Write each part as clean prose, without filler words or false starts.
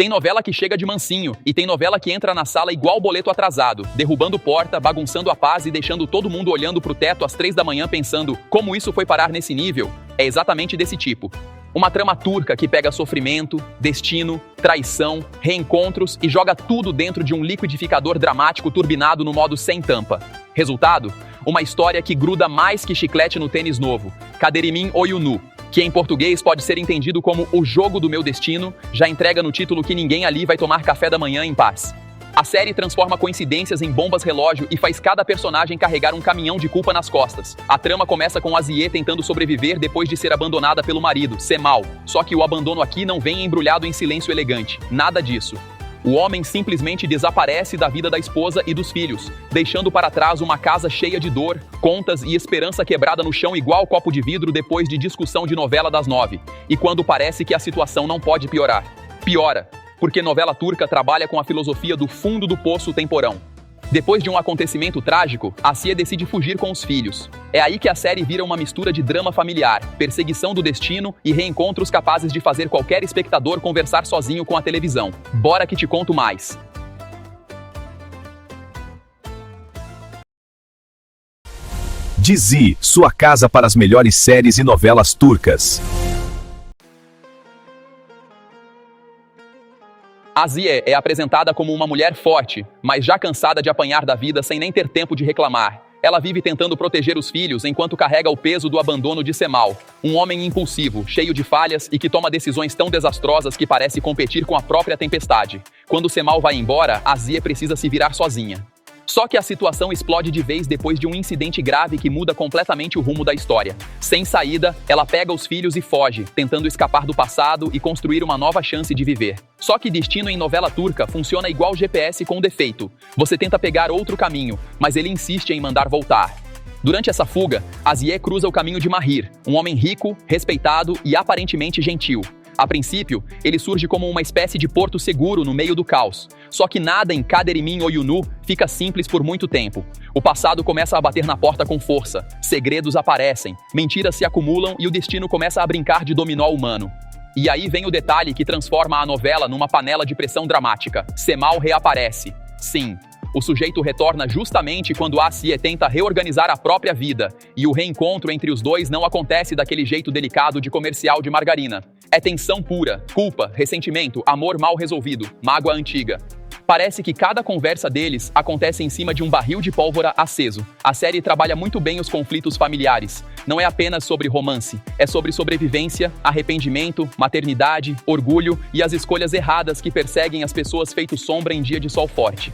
Tem novela que chega de mansinho e tem novela que entra na sala igual boleto atrasado, derrubando porta, bagunçando a paz e deixando todo mundo olhando pro teto às 3 da manhã pensando como isso foi parar nesse nível. É exatamente desse tipo. Uma trama turca que pega sofrimento, destino, traição, reencontros e joga tudo dentro de um liquidificador dramático turbinado no modo sem tampa. Resultado? Uma história que gruda mais que chiclete no tênis novo, Kaderimin Oyunu, que em português pode ser entendido como O Jogo do Meu Destino, já entrega no título que ninguém ali vai tomar café da manhã em paz. A série transforma coincidências em bombas relógio e faz cada personagem carregar um caminhão de culpa nas costas. A trama começa com Aziye tentando sobreviver depois de ser abandonada pelo marido, Cemal. Só que o abandono aqui não vem embrulhado em silêncio elegante. Nada disso. O homem simplesmente desaparece da vida da esposa e dos filhos, deixando para trás uma casa cheia de dor, contas e esperança quebrada no chão igual copo de vidro depois de discussão de novela das 9. E quando parece que a situação não pode piorar. Piora, porque novela turca trabalha com a filosofia do fundo do poço temporão. Depois de um acontecimento trágico, Asiye decide fugir com os filhos. É aí que a série vira uma mistura de drama familiar, perseguição do destino e reencontros capazes de fazer qualquer espectador conversar sozinho com a televisão. Bora que te conto mais. Dizi, sua casa para as melhores séries e novelas turcas. Aziye é apresentada como uma mulher forte, mas já cansada de apanhar da vida sem nem ter tempo de reclamar. Ela vive tentando proteger os filhos enquanto carrega o peso do abandono de Cemal, um homem impulsivo, cheio de falhas e que toma decisões tão desastrosas que parece competir com a própria tempestade. Quando Cemal vai embora, Aziye precisa se virar sozinha. Só que a situação explode de vez depois de um incidente grave que muda completamente o rumo da história. Sem saída, ela pega os filhos e foge, tentando escapar do passado e construir uma nova chance de viver. Só que destino em novela turca funciona igual GPS com defeito. Você tenta pegar outro caminho, mas ele insiste em mandar voltar. Durante essa fuga, Aziye cruza o caminho de Mahir, um homem rico, respeitado e aparentemente gentil. A princípio, ele surge como uma espécie de porto seguro no meio do caos. Só que nada em Kaderimin Oyunu fica simples por muito tempo. O passado começa a bater na porta com força, segredos aparecem, mentiras se acumulam e o destino começa a brincar de dominó humano. E aí vem o detalhe que transforma a novela numa panela de pressão dramática. Cemal reaparece. Sim, o sujeito retorna justamente quando Asiye tenta reorganizar a própria vida, e o reencontro entre os dois não acontece daquele jeito delicado de comercial de margarina. É tensão pura, culpa, ressentimento, amor mal resolvido, mágoa antiga. Parece que cada conversa deles acontece em cima de um barril de pólvora aceso. A série trabalha muito bem os conflitos familiares. Não é apenas sobre romance, é sobre sobrevivência, arrependimento, maternidade, orgulho e as escolhas erradas que perseguem as pessoas feito sombra em dia de sol forte.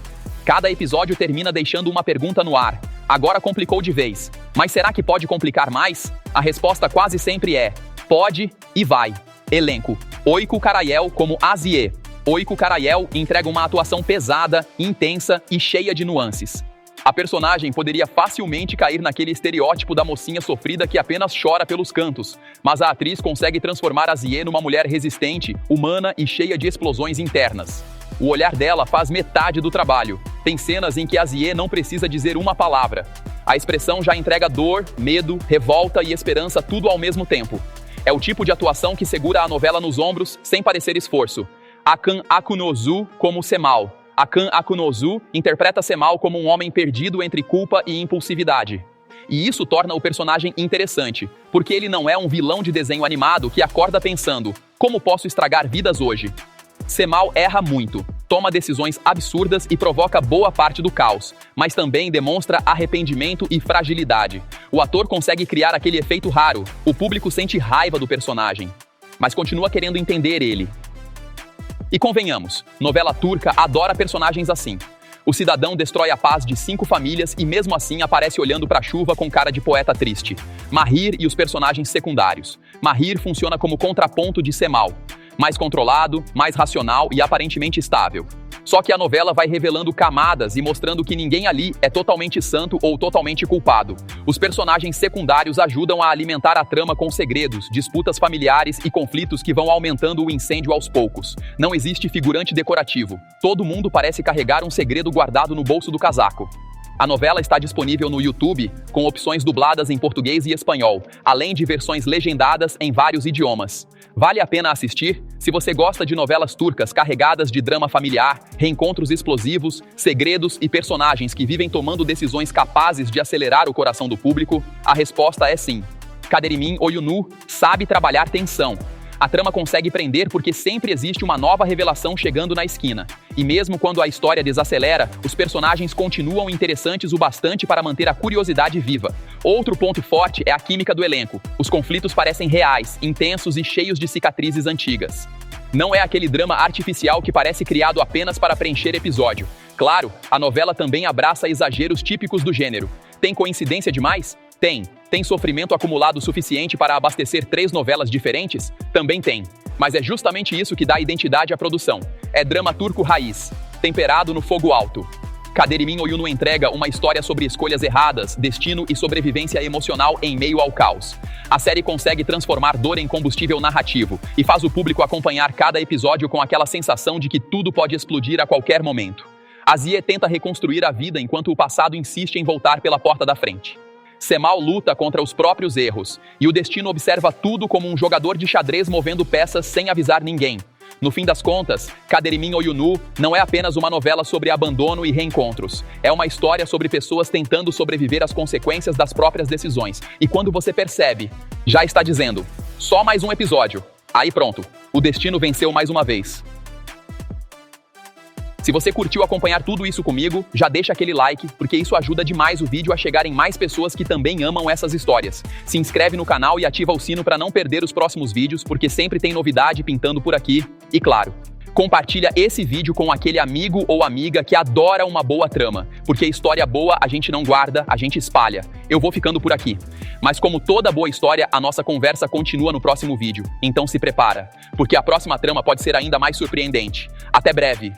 Cada episódio termina deixando uma pergunta no ar. Agora complicou de vez. Mas será que pode complicar mais? A resposta quase sempre é: pode e vai. Elenco: Oyku Karayel como Aziye. Oyku Karayel entrega uma atuação pesada, intensa e cheia de nuances. A personagem poderia facilmente cair naquele estereótipo da mocinha sofrida que apenas chora pelos cantos, mas a atriz consegue transformar Aziye numa mulher resistente, humana e cheia de explosões internas. O olhar dela faz metade do trabalho. Tem cenas em que Aziye não precisa dizer uma palavra. A expressão já entrega dor, medo, revolta e esperança tudo ao mesmo tempo. É o tipo de atuação que segura a novela nos ombros sem parecer esforço. Hakan Akunozu como Cemal. Hakan Akunozu interpreta Cemal como um homem perdido entre culpa e impulsividade. E isso torna o personagem interessante, porque ele não é um vilão de desenho animado que acorda pensando: como posso estragar vidas hoje? Cemal erra muito, toma decisões absurdas e provoca boa parte do caos, mas também demonstra arrependimento e fragilidade. O ator consegue criar aquele efeito raro, o público sente raiva do personagem, mas continua querendo entender ele. E convenhamos, novela turca adora personagens assim. O cidadão destrói a paz de 5 famílias e mesmo assim aparece olhando para a chuva com cara de poeta triste. Mahir e os personagens secundários. Mahir funciona como contraponto de Cemal. Mais controlado, mais racional e aparentemente estável. Só que a novela vai revelando camadas e mostrando que ninguém ali é totalmente santo ou totalmente culpado. Os personagens secundários ajudam a alimentar a trama com segredos, disputas familiares e conflitos que vão aumentando o incêndio aos poucos. Não existe figurante decorativo. Todo mundo parece carregar um segredo guardado no bolso do casaco. A novela está disponível no YouTube, com opções dubladas em português e espanhol, além de versões legendadas em vários idiomas. Vale a pena assistir se você gosta de novelas turcas carregadas de drama familiar, reencontros explosivos, segredos e personagens que vivem tomando decisões capazes de acelerar o coração do público. A resposta é sim. Kaderimin Oyunu sabe trabalhar tensão. A trama consegue prender porque sempre existe uma nova revelação chegando na esquina. E mesmo quando a história desacelera, os personagens continuam interessantes o bastante para manter a curiosidade viva. Outro ponto forte é a química do elenco. Os conflitos parecem reais, intensos e cheios de cicatrizes antigas. Não é aquele drama artificial que parece criado apenas para preencher episódio. Claro, a novela também abraça exageros típicos do gênero. Tem coincidência demais? Tem. Tem sofrimento acumulado suficiente para abastecer 3 novelas diferentes? Também tem. Mas é justamente isso que dá identidade à produção. É drama turco raiz, temperado no fogo alto. Kaderimin Oyunu entrega uma história sobre escolhas erradas, destino e sobrevivência emocional em meio ao caos. A série consegue transformar dor em combustível narrativo e faz o público acompanhar cada episódio com aquela sensação de que tudo pode explodir a qualquer momento. Aziye tenta reconstruir a vida enquanto o passado insiste em voltar pela porta da frente. Semal luta contra os próprios erros, e o destino observa tudo como um jogador de xadrez movendo peças sem avisar ninguém. No fim das contas, Kaderimin Oyunu não é apenas uma novela sobre abandono e reencontros. É uma história sobre pessoas tentando sobreviver às consequências das próprias decisões. E quando você percebe, já está dizendo, só mais um episódio. Aí pronto, o destino venceu mais uma vez. Se você curtiu acompanhar tudo isso comigo, já deixa aquele like, porque isso ajuda demais o vídeo a chegar em mais pessoas que também amam essas histórias. Se inscreve no canal e ativa o sino para não perder os próximos vídeos, porque sempre tem novidade pintando por aqui. E claro, compartilha esse vídeo com aquele amigo ou amiga que adora uma boa trama, porque história boa a gente não guarda, a gente espalha. Eu vou ficando por aqui. Mas como toda boa história, a nossa conversa continua no próximo vídeo. Então se prepara, porque a próxima trama pode ser ainda mais surpreendente. Até breve!